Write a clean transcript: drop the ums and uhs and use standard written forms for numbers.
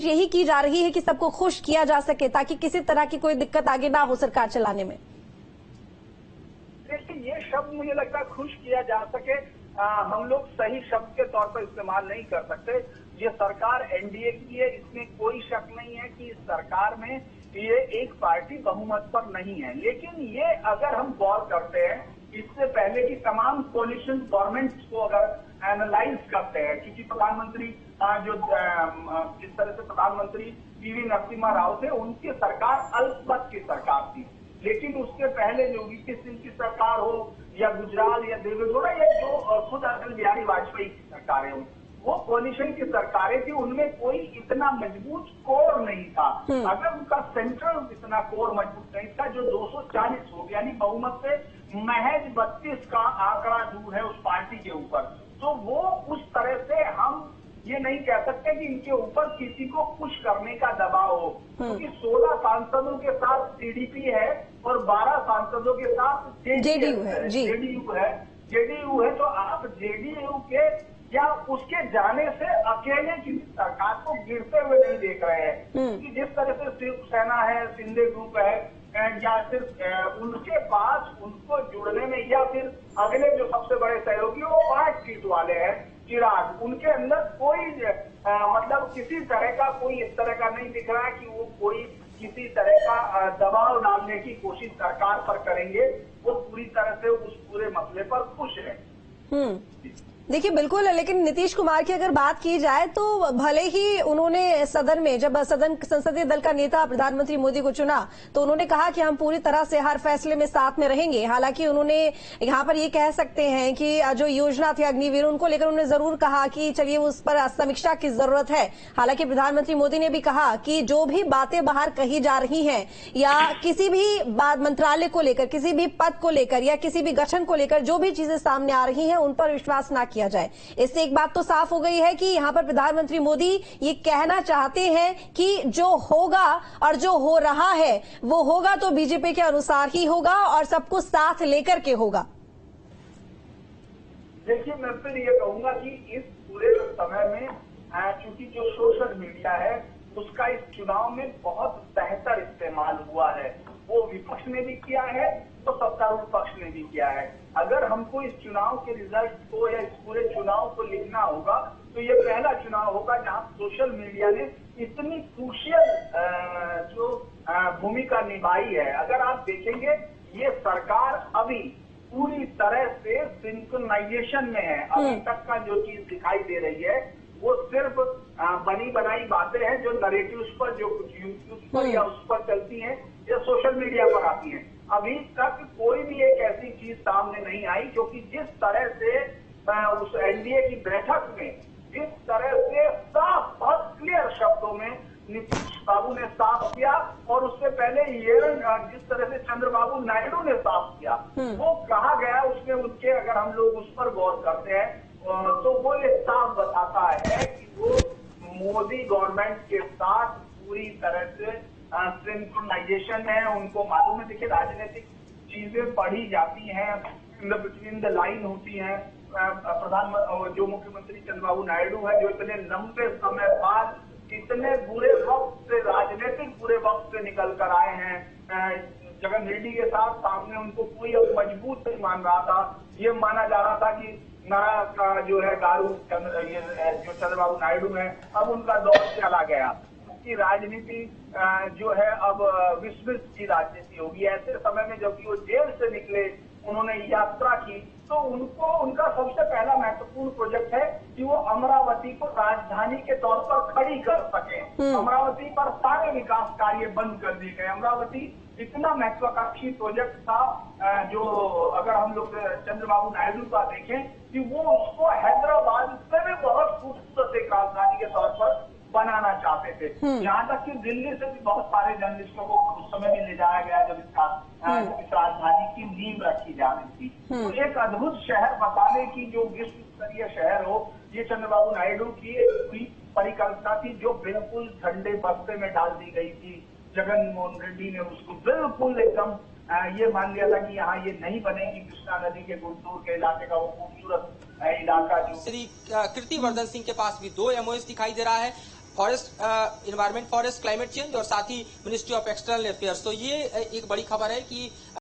यही की जा रही है कि सबको खुश किया जा सके ताकि किसी तरह की कोई दिक्कत आगे ना हो सरकार चलाने में। देखिए, ये शब्द मुझे लगता है खुश किया जा सके, हम लोग सही शब्द के तौर पर इस्तेमाल नहीं कर सकते। ये सरकार एनडीए की है, इसमें कोई शक नहीं है कि इस सरकार में ये एक पार्टी बहुमत पर नहीं है। लेकिन ये अगर हम गौर करते हैं इससे पहले की तमाम कोलिशन गवर्नमेंट्स को अगर एनालाइज करते हैं, क्योंकि प्रधानमंत्री जो जिस तरह से प्रधानमंत्री पीवी नरसिम्हा राव थे, उनकी सरकार अल्पमत की सरकार थी। लेकिन उसके पहले जो वीपी सिंह की सरकार हो या गुजराल या देवेगौड़ा या जो खुद अटल बिहारी वाजपेयी की सरकारें हो, वो कोलिशन की सरकारें थी, उनमें कोई इतना मजबूत कोर नहीं था। अगर उनका सेंट्रल इतना कोर मजबूत नहीं था, जो 240 वोट यानी बहुमत से महज 32 का आंकड़ा दूर है उस पार्टी के ऊपर, तो वो उस तरह से हम ये नहीं कह सकते कि इनके ऊपर किसी को खुश करने का दबाव हो, क्योंकि 16 सांसदों के साथ टीडीपी है और 12 सांसदों के साथ जेडीयू है। तो आप जेडीयू के या उसके जाने से अकेले किसी सरकार को गिरते हुए नहीं देख रहे हैं, क्योंकि जिस तरह से शिवसेना है, शिंदे ग्रुप है, या सिर्फ उनके पास उनको जुड़ने में, या फिर अगले जो सबसे बड़े सहयोगी वो 5 सीट वाले हैं चिराग, उनके अंदर कोई मतलब किसी तरह का कोई इस तरह का नहीं दिख रहा है कि वो कोई किसी तरह का दबाव डालने की कोशिश सरकार पर करेंगे। वो पूरी तरह से उस पूरे मसले पर खुश है। देखिए बिल्कुल, लेकिन नीतीश कुमार की अगर बात की जाए तो भले ही उन्होंने सदन में जब संसदीय दल का नेता प्रधानमंत्री मोदी को चुना तो उन्होंने कहा कि हम पूरी तरह से हर फैसले में साथ में रहेंगे। हालांकि उन्होंने यहाँ पर ये कह सकते हैं कि जो योजना थी अग्निवीर, उनको लेकर उन्होंने जरूर कहा कि चलिए उस पर समीक्षा की जरूरत है। हालांकि प्रधानमंत्री मोदी ने भी कहा कि जो भी बातें बाहर कही जा रही हैं या किसी भी मंत्रालय को लेकर, किसी भी पद को लेकर या किसी भी गठन को लेकर जो भी चीजें सामने आ रही हैं उन पर विश्वास न किया जाए। इससे एक बात तो साफ हो गई है कि यहां पर प्रधानमंत्री मोदी ये कहना चाहते हैं कि जो होगा और जो हो रहा है वो होगा तो बीजेपी के अनुसार ही होगा और सबको साथ लेकर के होगा। देखिए, मैं फिर ये कहूंगा कि इस पूरे समय में चूंकि जो सोशल मीडिया है उसका इस चुनाव में बहुत बेहतर इस्तेमाल हुआ है। वो विपक्ष ने भी किया है तो सत्तारूढ़ पक्ष ने भी किया है। अगर हमको इस चुनाव के रिजल्ट को या इस पूरे चुनाव को लिखना होगा तो ये पहला चुनाव होगा जहां सोशल मीडिया ने इतनी क्रूशियल जो भूमिका निभाई है। अगर आप देखेंगे ये सरकार अभी पूरी तरह से सिंक्रोनाइजेशन में है। अभी तक का जो चीज दिखाई दे रही है वो सिर्फ बनी बनाई बातें हैं जो नरेटिव्स पर, जो कुछ यूट्यूब पर या उस पर चलती हैं या सोशल मीडिया पर आती हैं। अभी तक कोई भी एक ऐसी चीज सामने नहीं आई, क्योंकि जिस तरह से उस एनडीए की बैठक में जिस तरह से साफ बहुत क्लियर शब्दों में नीतीश बाबू ने साफ किया और उससे पहले ये जिस तरह से चंद्रबाबू नायडू ने साफ किया, वो कहा गया उसमें उनके, अगर हम लोग उस पर गौर करते हैं तो वो ये साफ बताता है कि वो मोदी गवर्नमेंट के साथ पूरी तरह से सिंक्रोनाइजेशन है। उनको मालूम है, देखिए राजनीतिक चीजें पढ़ी जाती हैं, बिटवीन द लाइन होती हैं। जो मुख्यमंत्री चंद्रबाबू नायडू है, जो इतने लंबे समय बाद इतने बुरे वक्त से, राजनीतिक बुरे वक्त से निकल कर आए हैं, जगन रेड्डी के साथ सामने उनको कोई अब मजबूत नहीं मान रहा था। ये माना जा रहा था कि नया का जो है गारू जो चंद्रबाबू नायडू है, अब उनका दौर चला गया की राजनीति जो है अब विस्मृत की राजनीति होगी। ऐसे समय में जबकि वो जेल से निकले, उन्होंने यात्रा की, तो उनको उनका सबसे पहला महत्वपूर्ण प्रोजेक्ट है कि वो अमरावती को राजधानी के तौर पर खड़ी कर सके। अमरावती पर सारे विकास कार्य बंद कर दिए गए। अमरावती इतना महत्वाकांक्षी प्रोजेक्ट था जो अगर हम लोग चंद्रबाबू नायडू का देखें कि वो उसको हैदराबाद से भी बहुत खूबसूरत एक राजधानी के तौर पर बनाना चाहते थे। यहाँ तक कि दिल्ली से भी बहुत सारे जर्नलिस्टों को उस समय भी ले जाया गया जब इस राजधानी की नींव रखी जा रही थी। तो एक अद्भुत शहर बताने की जो विश्व स्तरीय शहर हो, ये चंद्रबाबू नायडू की एक पूरी परिकल्पना थी जो बिल्कुल झंडे बस्ते में डाल दी गई थी। जगन मोहन रेड्डी ने उसको बिल्कुल एकदम ये मान लिया था कि यहाँ ये नहीं बनेगी। कृष्णा नदी के गुंटूर के इलाके का वो खूबसूरत इलाका जो श्री कीर्तिवर्धन सिंह के पास भी 2 एमओएस दिखाई दे रहा है। Forest environment forest climate change और साथ ही मिनिस्ट्री ऑफ एक्सटर्नल अफेयर्स। तो ये एक बड़ी खबर है कि